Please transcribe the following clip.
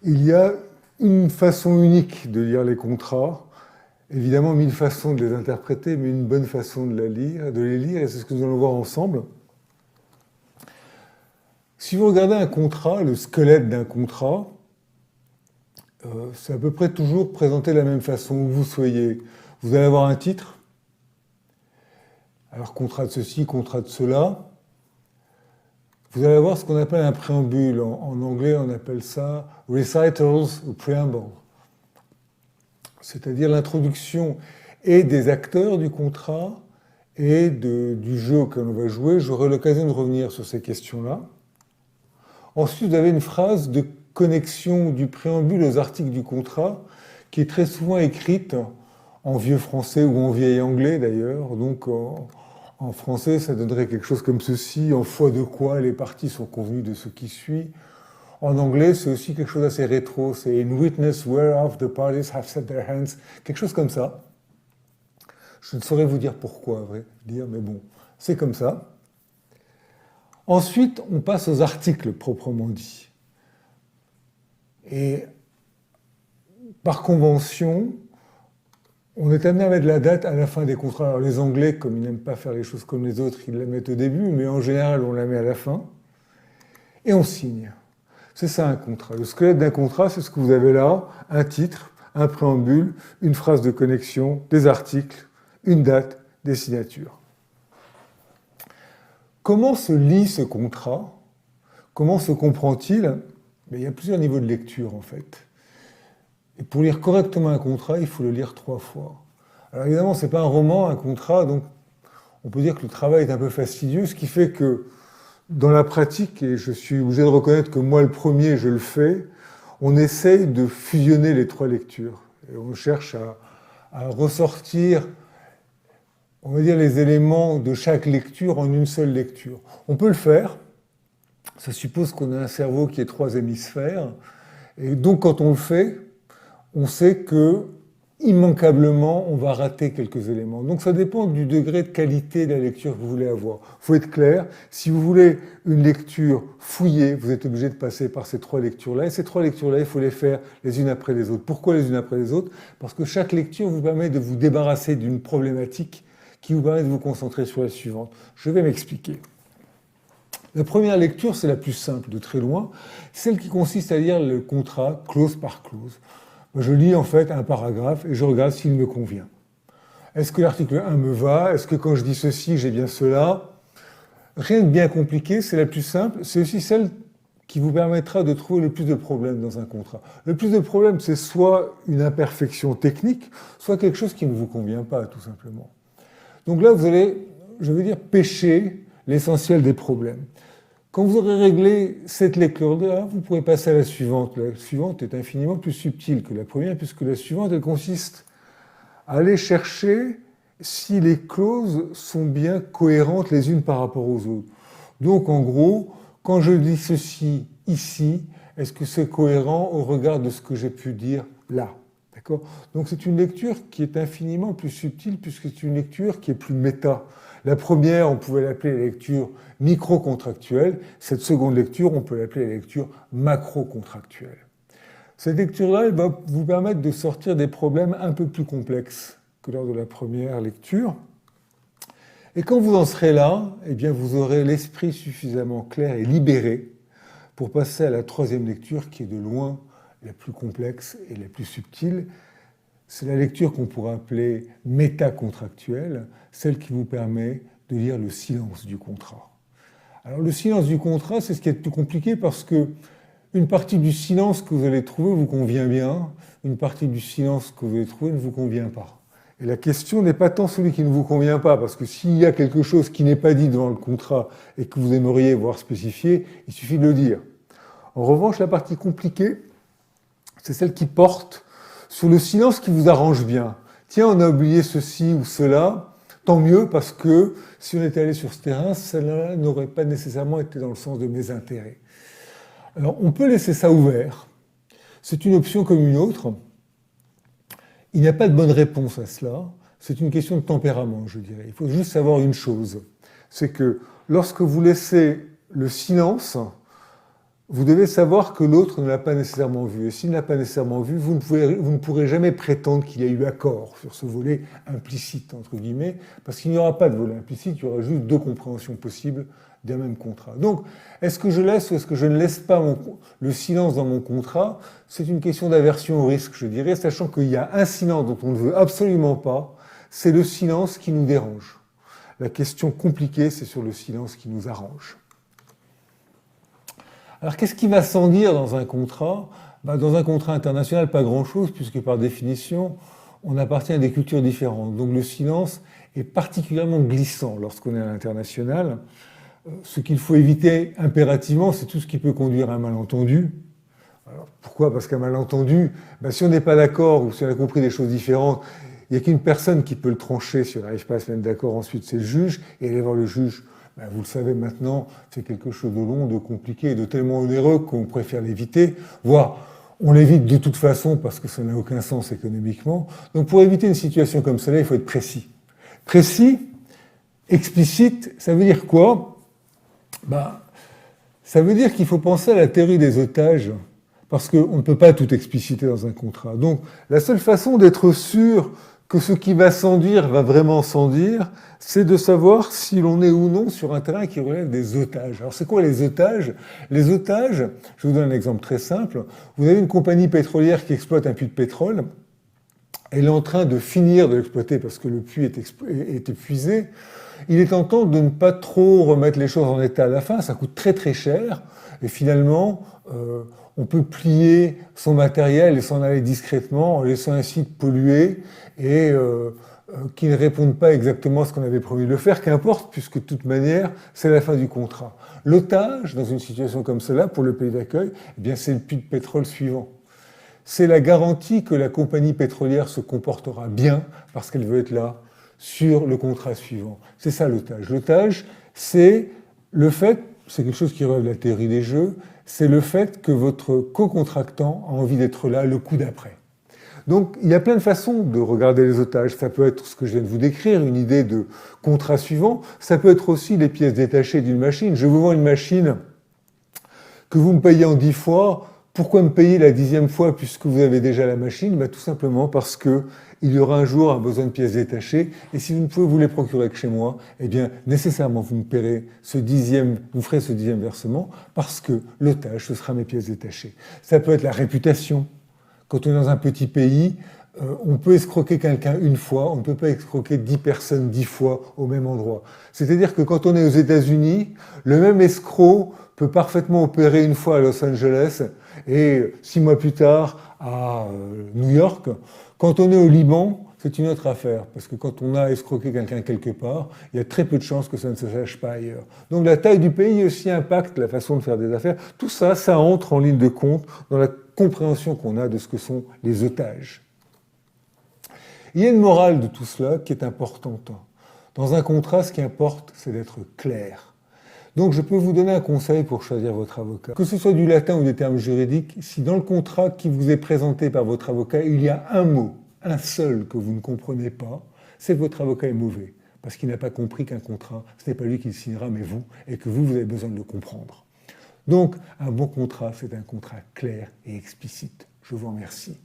Il y a une façon unique de lire les contrats, évidemment mille façons de les interpréter, mais une bonne façon de les lire, et c'est ce que nous allons voir ensemble. Si vous regardez un contrat, le squelette d'un contrat, c'est à peu près toujours présenté de la même façon, où vous soyez. Vous allez avoir un titre, alors contrat de ceci, contrat de cela. Vous allez avoir ce qu'on appelle un préambule. En anglais, on appelle ça recitals ou preamble. C'est-à-dire l'introduction et des acteurs du contrat et du jeu auquel on va jouer. J'aurai l'occasion de revenir sur ces questions-là. Ensuite, vous avez une phrase de connexion du préambule aux articles du contrat qui est très souvent écrite en vieux français ou en vieil anglais d'ailleurs. Donc en français, ça donnerait quelque chose comme ceci, en foi de quoi les parties sont convenues de ce qui suit. En anglais, c'est aussi quelque chose d'assez rétro, c'est in witness whereof the parties have set their hands, quelque chose comme ça. Je ne saurais vous dire pourquoi, à vrai dire, mais bon, c'est comme ça. Ensuite, on passe aux articles proprement dits. Et par convention, on est amené à mettre la date à la fin des contrats. Alors les Anglais, comme ils n'aiment pas faire les choses comme les autres, ils la mettent au début, mais en général, on la met à la fin. Et on signe. C'est ça un contrat. Le squelette d'un contrat, c'est ce que vous avez là, un titre, un préambule, une phrase de connexion, des articles, une date, des signatures. Comment se lit ce contrat? Comment se comprend-il? Il y a plusieurs niveaux de lecture en fait. Et pour lire correctement un contrat, il faut le lire 3 fois. Alors évidemment, ce n'est pas un roman, un contrat, donc on peut dire que le travail est un peu fastidieux, ce qui fait que dans la pratique, et je suis obligé de reconnaître que moi le premier, je le fais, on essaye de fusionner les 3 lectures. Et on cherche à ressortir, on va dire, les éléments de chaque lecture en une seule lecture. On peut le faire, ça suppose qu'on a un cerveau qui est 3 hémisphères, et donc quand on le fait, on sait que immanquablement, on va rater quelques éléments. Donc ça dépend du degré de qualité de la lecture que vous voulez avoir. Il faut être clair, si vous voulez une lecture fouillée, vous êtes obligé de passer par ces 3 lectures-là. Et ces 3 lectures-là, il faut les faire les unes après les autres. Pourquoi les unes après les autres? Parce que chaque lecture vous permet de vous débarrasser d'une problématique qui vous permet de vous concentrer sur la suivante. Je vais m'expliquer. La première lecture, c'est la plus simple de très loin, celle qui consiste à lire le contrat clause par clause. Je lis en fait un paragraphe et je regarde s'il me convient. Est-ce que l'article 1 me va? Est-ce que quand je dis ceci, j'ai bien cela? Rien de bien compliqué, c'est la plus simple. C'est aussi celle qui vous permettra de trouver le plus de problèmes dans un contrat. Le plus de problèmes, c'est soit une imperfection technique, soit quelque chose qui ne vous convient pas, tout simplement. Donc là, vous allez, je veux dire, pêcher l'essentiel des problèmes. Quand vous aurez réglé cette lecture-là, vous pourrez passer à la suivante. La suivante est infiniment plus subtile que la première, puisque la suivante, elle consiste à aller chercher si les clauses sont bien cohérentes les unes par rapport aux autres. Donc, en gros, quand je dis ceci ici, est-ce que c'est cohérent au regard de ce que j'ai pu dire là? D'accord? Donc, c'est une lecture qui est infiniment plus subtile, puisque c'est une lecture qui est plus méta. La première, on pouvait l'appeler la lecture micro-contractuelle. Cette seconde lecture, on peut l'appeler la lecture macro-contractuelle. Cette lecture-là, elle va vous permettre de sortir des problèmes un peu plus complexes que lors de la première lecture. Et quand vous en serez là, eh bien, vous aurez l'esprit suffisamment clair et libéré pour passer à la troisième lecture, qui est de loin la plus complexe et la plus subtile. C'est la lecture qu'on pourrait appeler métacontractuelle, celle qui vous permet de lire le silence du contrat. Alors le silence du contrat, c'est ce qui est le plus compliqué parce que une partie du silence que vous allez trouver vous convient bien, une partie du silence que vous allez trouver ne vous convient pas. Et la question n'est pas tant celui qui ne vous convient pas, parce que s'il y a quelque chose qui n'est pas dit devant le contrat et que vous aimeriez voir spécifié, il suffit de le dire. En revanche, la partie compliquée, c'est celle qui porte sur le silence qui vous arrange bien. Tiens, on a oublié ceci ou cela, tant mieux, parce que si on était allé sur ce terrain, cela n'aurait pas nécessairement été dans le sens de mes intérêts. Alors, on peut laisser ça ouvert. C'est une option comme une autre. Il n'y a pas de bonne réponse à cela. C'est une question de tempérament, je dirais. Il faut juste savoir une chose. C'est que lorsque vous laissez le silence, vous devez savoir que l'autre ne l'a pas nécessairement vu. Et s'il ne l'a pas nécessairement vu, vous ne pourrez jamais prétendre qu'il y a eu accord sur ce volet implicite, entre guillemets, parce qu'il n'y aura pas de volet implicite, il y aura juste deux compréhensions possibles d'un même contrat. Donc, est-ce que je laisse ou est-ce que je ne laisse pas le silence dans mon contrat? C'est une question d'aversion au risque, je dirais, sachant qu'il y a un silence dont on ne veut absolument pas, c'est le silence qui nous dérange. La question compliquée, c'est sur le silence qui nous arrange. Alors, qu'est-ce qui va sans dire dans un contrat? Dans un contrat international, pas grand-chose, puisque par définition, on appartient à des cultures différentes. Donc, le silence est particulièrement glissant lorsqu'on est à l'international. Ce qu'il faut éviter impérativement, c'est tout ce qui peut conduire à un malentendu. Alors, pourquoi? Parce qu'un malentendu, si on n'est pas d'accord ou si on a compris des choses différentes, il n'y a qu'une personne qui peut le trancher si on n'arrive pas à se mettre d'accord. Ensuite, c'est le juge. Et aller voir le juge, vous le savez maintenant, c'est quelque chose de long, de compliqué, de tellement onéreux qu'on préfère l'éviter, voire on l'évite de toute façon parce que ça n'a aucun sens économiquement. Donc pour éviter une situation comme celle-là, il faut être précis. Précis, explicite, ça veut dire quoi? Ça veut dire qu'il faut penser à la théorie des otages, parce qu'on ne peut pas tout expliciter dans un contrat. Donc la seule façon d'être sûr que ce qui va sans dire va vraiment sans dire, c'est de savoir si l'on est ou non sur un terrain qui relève des otages. Alors c'est quoi les otages? Les otages, je vous donne un exemple très simple. Vous avez une compagnie pétrolière qui exploite un puits de pétrole. Elle est en train de finir de l'exploiter parce que le puits est épuisé. Il est tentant de ne pas trop remettre les choses en état à la fin. Ça coûte très très cher. Et finalement, on peut plier son matériel et s'en aller discrètement en laissant un site pollué et qui ne répondent pas exactement à ce qu'on avait promis de le faire, qu'importe, puisque de toute manière, c'est la fin du contrat. L'otage, dans une situation comme cela, pour le pays d'accueil, c'est le puits de pétrole suivant. C'est la garantie que la compagnie pétrolière se comportera bien parce qu'elle veut être là sur le contrat suivant. C'est ça l'otage. L'otage, c'est le fait, c'est quelque chose qui relève de la théorie des jeux, c'est le fait que votre co-contractant a envie d'être là le coup d'après. Donc, il y a plein de façons de regarder les otages. Ça peut être ce que je viens de vous décrire, une idée de contrat suivant. Ça peut être aussi les pièces détachées d'une machine. Je vous vends une machine que vous me payez en 10 fois. Pourquoi me payer la 10e fois puisque vous avez déjà la machine? Tout simplement parce que il y aura un jour un besoin de pièces détachées. Et si vous ne pouvez vous les procurer que chez moi, nécessairement, vous me paierez vous ferez ce 10e versement parce que l'otage, ce sera mes pièces détachées. Ça peut être la réputation. Quand on est dans un petit pays, on peut escroquer quelqu'un une fois, on ne peut pas escroquer 10 personnes 10 fois au même endroit. C'est-à-dire que quand on est aux États-Unis, le même escroc peut parfaitement opérer une fois à Los Angeles et 6 mois plus tard à New York. Quand on est au Liban, c'est une autre affaire, parce que quand on a escroqué quelqu'un quelque part, il y a très peu de chances que ça ne se sache pas ailleurs. Donc la taille du pays aussi impacte la façon de faire des affaires. Tout ça, ça entre en ligne de compte dans la compréhension qu'on a de ce que sont les otages. Il y a une morale de tout cela qui est importante. Dans un contrat, ce qui importe, c'est d'être clair. Donc je peux vous donner un conseil pour choisir votre avocat. Que ce soit du latin ou des termes juridiques, si dans le contrat qui vous est présenté par votre avocat, il y a un mot, un seul que vous ne comprenez pas, c'est que votre avocat est mauvais. Parce qu'il n'a pas compris qu'un contrat, ce n'est pas lui qui le signera, mais vous, et que vous avez besoin de le comprendre. Donc, un bon contrat, c'est un contrat clair et explicite. Je vous remercie.